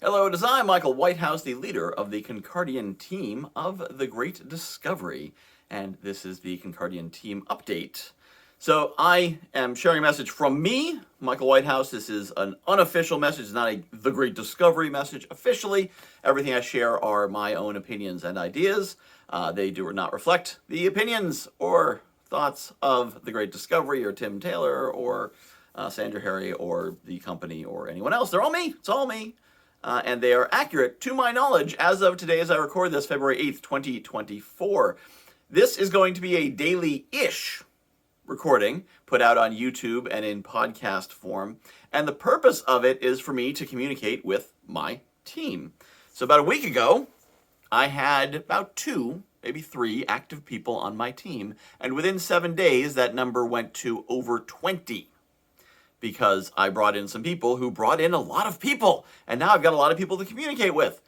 Hello, it is I, Michael Whitehouse, the leader of the Concardian Team of the Great Discovery, and this is the Concardian Team update. So I am sharing a message from me, Michael Whitehouse. This is an unofficial message. It's not a The Great Discovery message officially. Everything I share are my own opinions and ideas. They do not reflect the opinions or thoughts of The Great Discovery or Tim Taylor or Sandra Harry or the company or anyone else. They're all me. It's all me. And they are accurate to my knowledge as of today as I record this, February 8th, 2024. This is going to be a daily-ish recording put out on YouTube and in podcast form. And the purpose of it is for me to communicate with my team. So about a week ago, I had about 2, maybe 3 active people on my team. And within 7 days, that number went to over 20. Because I brought in some people who brought in a lot of people. And now I've got a lot of people to communicate with.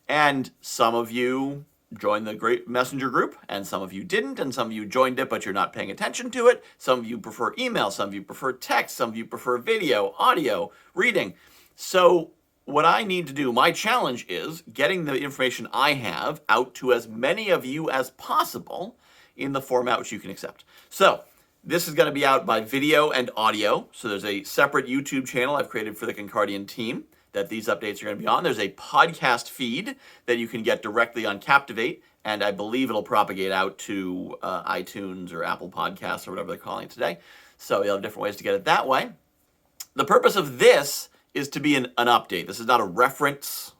And some of you joined the Great Messenger group, and some of you didn't, and some of you joined it, but you're not paying attention to it. Some of you prefer email, some of you prefer text, some of you prefer video, audio, reading. So what I need to do, my challenge is getting the information I have out to as many of you as possible in the format which you can accept. So this is going to be out by video and audio. So there's a separate YouTube channel I've created for the Concardian team that these updates are going to be on. There's a podcast feed that you can get directly on Captivate, and I believe it'll propagate out to iTunes or Apple Podcasts or whatever they're calling it today. So you'll have different ways to get it that way. The purpose of this is to be an update. This is not a reference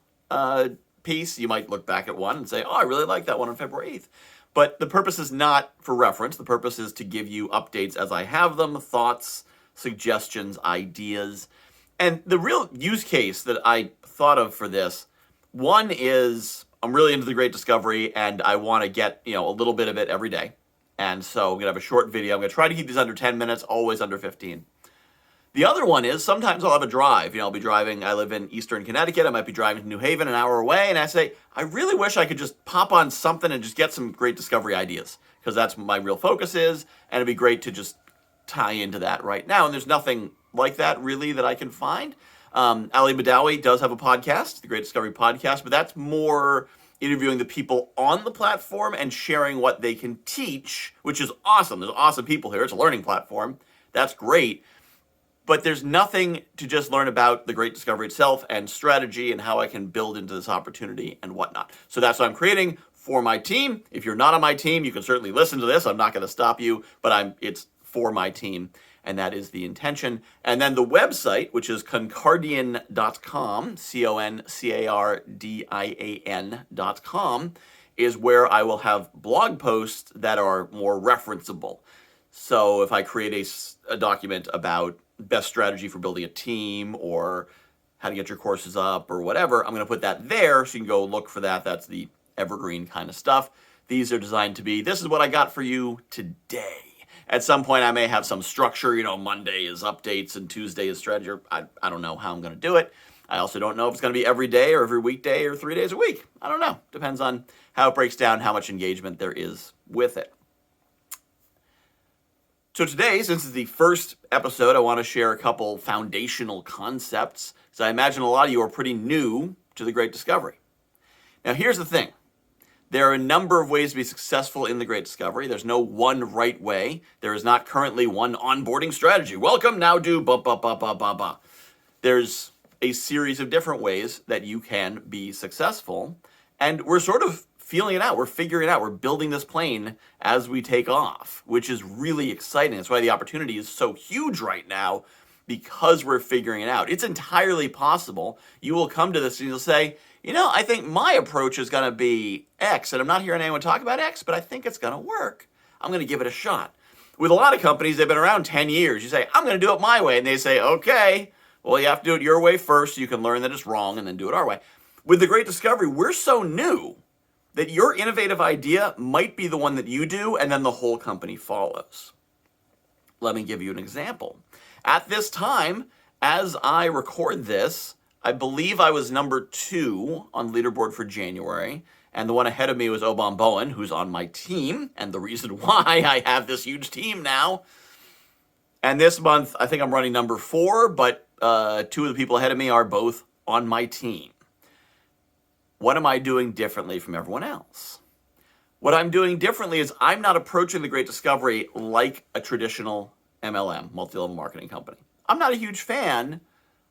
piece. You might look back at one and say, oh, I really like that one on February 8th. But the purpose is not for reference. The purpose is to give you updates as I have them, thoughts, suggestions, ideas. And the real use case that I thought of for this, one is I'm really into the Great Discovery and I want to get, a little bit of it every day. And so I'm going to have a short video. I'm going to try to keep these under 10 minutes, always under 15. The other one is sometimes I'll have a drive. I'll be driving. I live in Eastern Connecticut. I might be driving to New Haven, an hour away. And I say, I really wish I could just pop on something and just get some Great Discovery ideas, because that's what my real focus is. And it'd be great to just tie into that right now. And there's nothing like that really that I can find. Ali Badawi does have a podcast, the Great Discovery Podcast, but that's more interviewing the people on the platform and sharing what they can teach, which is awesome. There's awesome people here. It's a learning platform. That's great. But there's nothing to just learn about the Great Discovery itself and strategy and how I can build into this opportunity and whatnot. So that's what I'm creating for my team. If you're not on my team, you can certainly listen to this. I'm not going to stop you, but it's for my team, and that is the intention. And then the website, which is concardian.com, concardian.com, is where I will have blog posts that are more referenceable. So if I create a document about best strategy for building a team or how to get your courses up or whatever, I'm going to put that there so you can go look for that. That's the evergreen kind of stuff. These are designed to be, this is what I got for you today. At some point, I may have some structure. Monday is updates and Tuesday is strategy. I don't know how I'm going to do it. I also don't know if it's going to be every day or every weekday or 3 days a week. I don't know. Depends on how it breaks down, how much engagement there is with it. So today, since it's the first episode, I want to share a couple foundational concepts, because I imagine a lot of you are pretty new to the Great Discovery. Now, here's the thing. There are a number of ways to be successful in the Great Discovery. There's no one right way. There is not currently one onboarding strategy. Welcome, now do ba ba ba ba ba ba. There's a series of different ways that you can be successful, and we're sort of feeling it out. We're figuring it out. We're building this plane as we take off, which is really exciting. That's why the opportunity is so huge right now, because we're figuring it out. It's entirely possible you will come to this and you'll say, I think my approach is going to be X, and I'm not hearing anyone talk about X, but I think it's going to work. I'm going to give it a shot. With a lot of companies, they've been around 10 years. You say, I'm going to do it my way. And they say, okay, well, you have to do it your way first so you can learn that it's wrong and then do it our way. With the Great Discovery, we're so new that your innovative idea might be the one that you do, and then the whole company follows. Let me give you an example. At this time, as I record this, I believe I was number 2 on leaderboard for January, and the one ahead of me was Obam Bowen, who's on my team, and the reason why I have this huge team now. And this month, I think I'm running number 4, but 2 of the people ahead of me are both on my team. What am I doing differently from everyone else? What I'm doing differently is I'm not approaching the Great Discovery like a traditional MLM, multi-level marketing company. I'm not a huge fan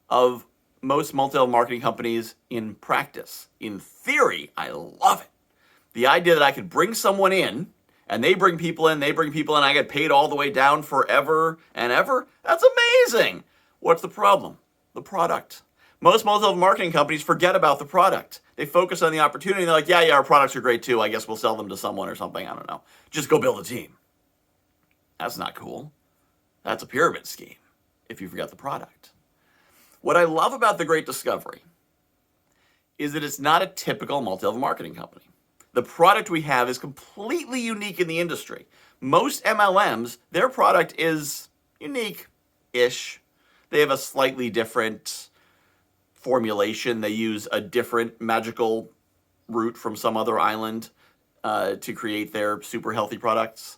of most multi-level marketing companies in practice. In theory, I love it. The idea that I could bring someone in, and they bring people in, I get paid all the way down forever and ever, that's amazing. What's the problem? The product. Most multi-level marketing companies forget about the product. They focus on the opportunity. They're like, yeah, our products are great too. I guess we'll sell them to someone or something. I don't know. Just go build a team. That's not cool. That's a pyramid scheme if you forget the product. What I love about the Great Discovery is that it's not a typical multi-level marketing company. The product we have is completely unique in the industry. Most MLMs, their product is unique-ish. They have a slightly different formulation. They use a different magical root from some other island to create their super healthy products.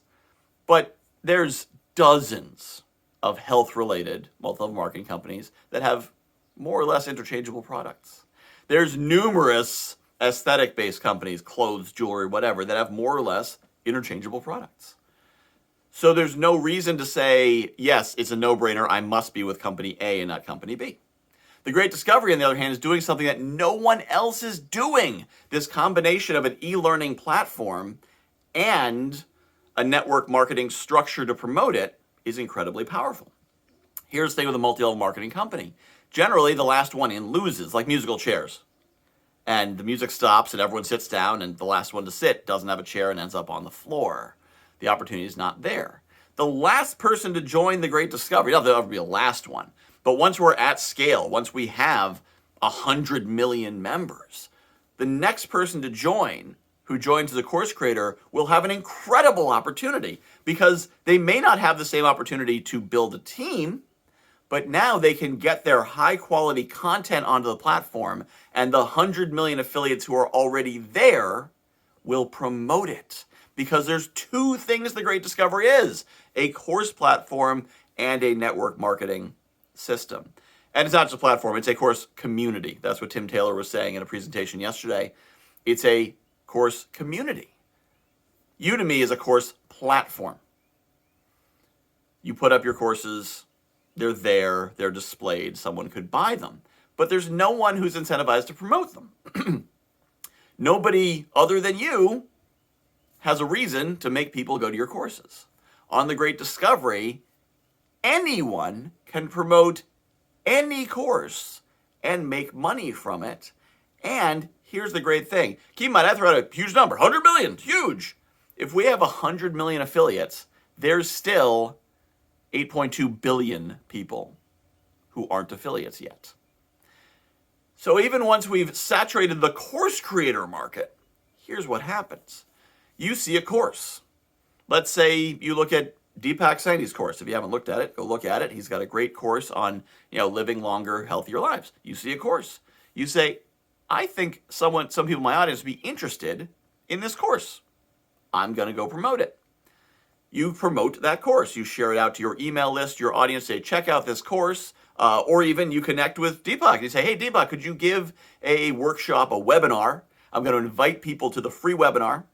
But there's dozens of health-related multi-level marketing companies that have more or less interchangeable products. There's numerous aesthetic-based companies, clothes, jewelry, whatever, that have more or less interchangeable products. So there's no reason to say, yes, it's a no-brainer, I must be with company A and not company B. The Great Discovery, on the other hand, is doing something that no one else is doing. This combination of an e-learning platform and a network marketing structure to promote it is incredibly powerful. Here's the thing with a multi-level marketing company. Generally, the last one in loses, like musical chairs. And the music stops and everyone sits down and the last one to sit doesn't have a chair and ends up on the floor. The opportunity is not there. The last person to join the Great Discovery, there'll ever be a last one, but once we're at scale, once we have 100 million members, the next person to join, who joins as a course creator, will have an incredible opportunity because they may not have the same opportunity to build a team, but now they can get their high quality content onto the platform, and the 100 million affiliates who are already there will promote it. Because there's two things the Great Discovery is: a course platform and a network marketing system. And it's not just a platform, it's a course community. That's what Tim Taylor was saying in a presentation yesterday. It's a course community. Udemy is a course platform. You put up your courses, they're there, they're displayed, someone could buy them. But there's no one who's incentivized to promote them. Nobody other than you has a reason to make people go to your courses. On the Great Discovery, anyone can promote any course and make money from it. And here's the great thing. Keep in mind, I threw out a huge number, 100 million, huge. If we have 100 million affiliates, there's still 8.2 billion people who aren't affiliates yet. So even once we've saturated the course creator market, here's what happens. You see a course. Let's say you look at Deepak Sandhy's course. If you haven't looked at it, go look at it. He's got a great course on, living longer, healthier lives. You see a course. You say, I think some people in my audience would be interested in this course. I'm going to go promote it. You promote that course. You share it out to your email list, your audience, say, check out this course. Or even you connect with Deepak. You say, hey, Deepak, could you give a workshop, a webinar? I'm going to invite people to the free webinar,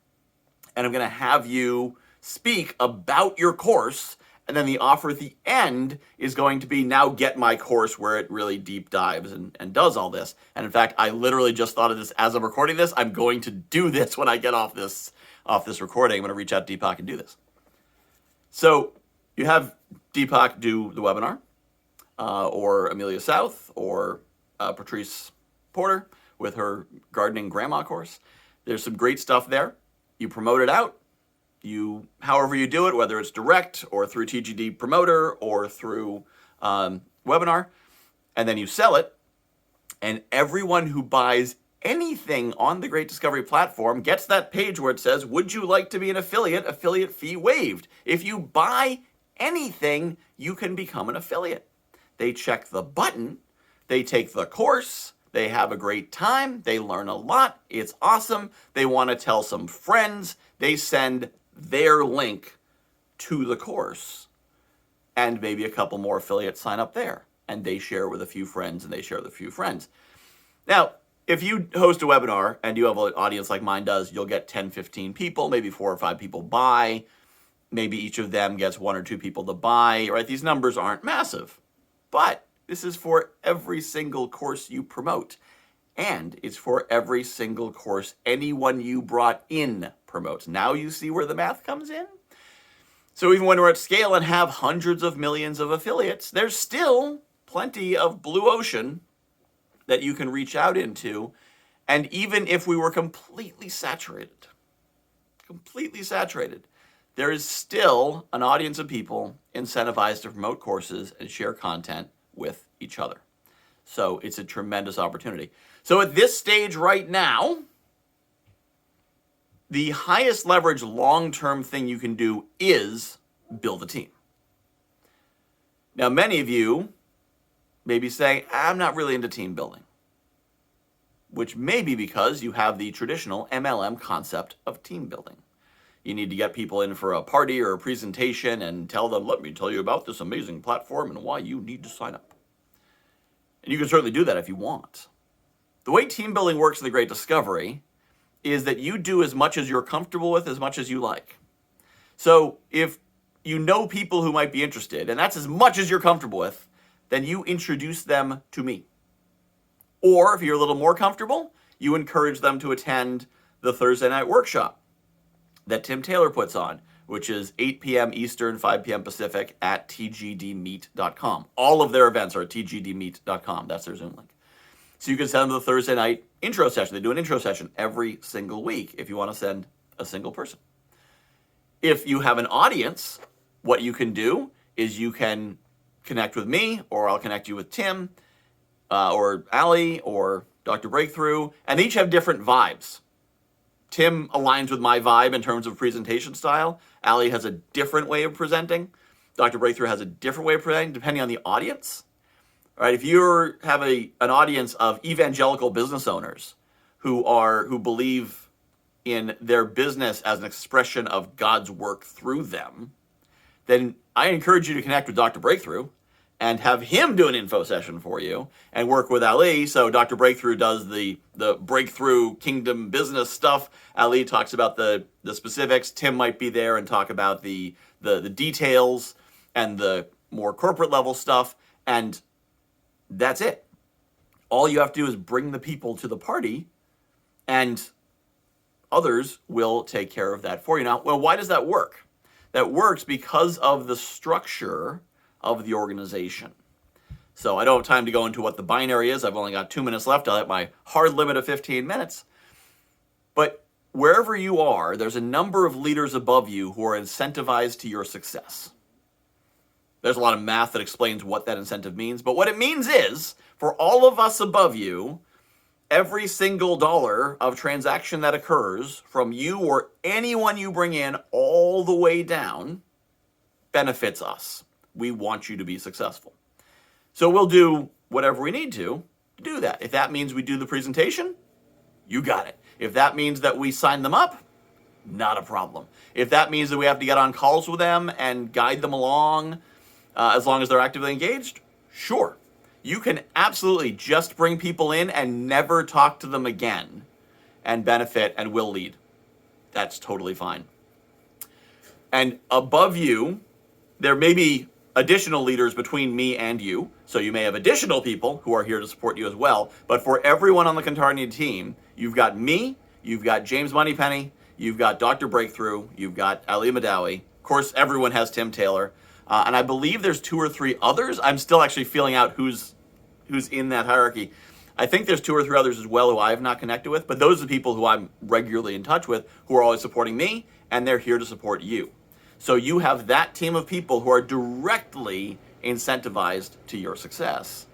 and I'm going to have you speak about your course. And then the offer at the end is going to be, now get my course, where it really deep dives and does all this. And in fact, I literally just thought of this as I'm recording this. I'm going to do this when I get off this recording. I'm going to reach out to Deepak and do this. So you have Deepak do the webinar, or Amelia South, or Patrice Porter with her gardening grandma course. There's some great stuff there. You promote it out. However you do it, whether it's direct or through TGD Promoter or through webinar, and then you sell it. And everyone who buys anything on the Great Discovery platform gets that page where it says, would you like to be an affiliate fee waived. If you buy anything, you can become an affiliate. They check the button, they take the course, they have a great time, they learn a lot, it's awesome, they want to tell some friends, they send their link to the course, and maybe a couple more affiliates sign up there, and they share with a few friends, and they share with a few friends. Now, if you host a webinar and you have an audience like mine does, you'll get 10, 15 people, maybe 4 or 5 people buy. Maybe each of them gets 1 or 2 people to buy, right? These numbers aren't massive, but this is for every single course you promote. And it's for every single course anyone you brought in promotes. Now you see where the math comes in? So even when we're at scale and have hundreds of millions of affiliates, there's still plenty of blue ocean that you can reach out into. And even if we were completely saturated, there is still an audience of people incentivized to promote courses and share content with each other. So it's a tremendous opportunity. So at this stage right now, the highest leverage long-term thing you can do is build a team. Now, many of you may be saying, I'm not really into team building, which may be because you have the traditional MLM concept of team building. You need to get people in for a party or a presentation and tell them, let me tell you about this amazing platform and why you need to sign up. And you can certainly do that if you want. The way team building works in the Great Discovery is that you do as much as you're comfortable with, as much as you like. So if you know people who might be interested, and that's as much as you're comfortable with, then you introduce them to me. Or if you're a little more comfortable, you encourage them to attend the Thursday night workshop that Tim Taylor puts on, which is 8 p.m. Eastern, 5 p.m. Pacific at tgdmeet.com. All of their events are at tgdmeet.com. That's their Zoom link. So you can send them the Thursday night intro session. They do an intro session every single week if you want to send a single person. If you have an audience, what you can do is you can connect with me, or I'll connect you with Tim, or Ali, or Dr. Breakthrough, and they each have different vibes. Tim aligns with my vibe in terms of presentation style. Ali has a different way of presenting. Dr. Breakthrough has a different way of presenting, depending on the audience. All right, if you have an audience of evangelical business owners who believe in their business as an expression of God's work through them, then I encourage you to connect with Dr. Breakthrough and have him do an info session for you and work with Ali. So Dr. Breakthrough does the breakthrough kingdom business stuff. Ali talks about the specifics. Tim might be there and talk about the details and the more corporate level stuff. And that's it. All you have to do is bring the people to the party, and others will take care of that for you. Now, well, why does that work? That works because of the structure of the organization. So I don't have time to go into what the binary is. I've only got 2 minutes left. I'll have my hard limit of 15 minutes. But wherever you are, there's a number of leaders above you who are incentivized to your success. There's a lot of math that explains what that incentive means. But what it means is, for all of us above you, every single dollar of transaction that occurs from you or anyone you bring in all the way down benefits us. We want you to be successful. So we'll do whatever we need to do that. If that means we do the presentation, you got it. If that means that we sign them up, not a problem. If that means that we have to get on calls with them and guide them along, as long as they're actively engaged, sure. You can absolutely just bring people in and never talk to them again and benefit and will lead. That's totally fine. And above you, there may be additional leaders between me and you. So you may have additional people who are here to support you as well. But for everyone on the Concardian team, you've got me, you've got James Moneypenny, you've got Dr. Breakthrough, you've got Ali Madawi. Of course, everyone has Tim Taylor. And I believe there's 2 or 3 others. I'm still actually feeling out who's in that hierarchy. I think there's 2 or 3 others as well who I have not connected with, but those are the people who I'm regularly in touch with, who are always supporting me, and they're here to support you. So you have that team of people who are directly incentivized to your success.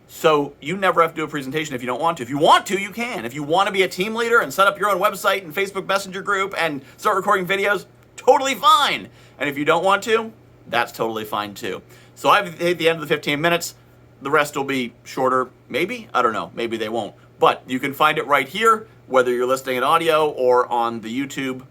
So you never have to do a presentation if you don't want to. If you want to, you can. If you want to be a team leader and set up your own website and Facebook Messenger group and start recording videos, totally fine. And if you don't want to, that's totally fine too. So I've hit the end of the 15 minutes. The rest will be shorter, maybe. I don't know. Maybe they won't. But you can find it right here, whether you're listening in audio or on the YouTube.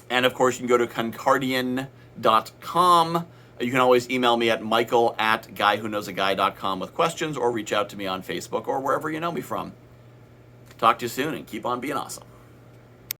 And of course, you can go to concardian.com. You can always email me at michael@guywhoknowsaguy.com with questions, or reach out to me on Facebook or wherever you know me from. Talk to you soon, and keep on being awesome.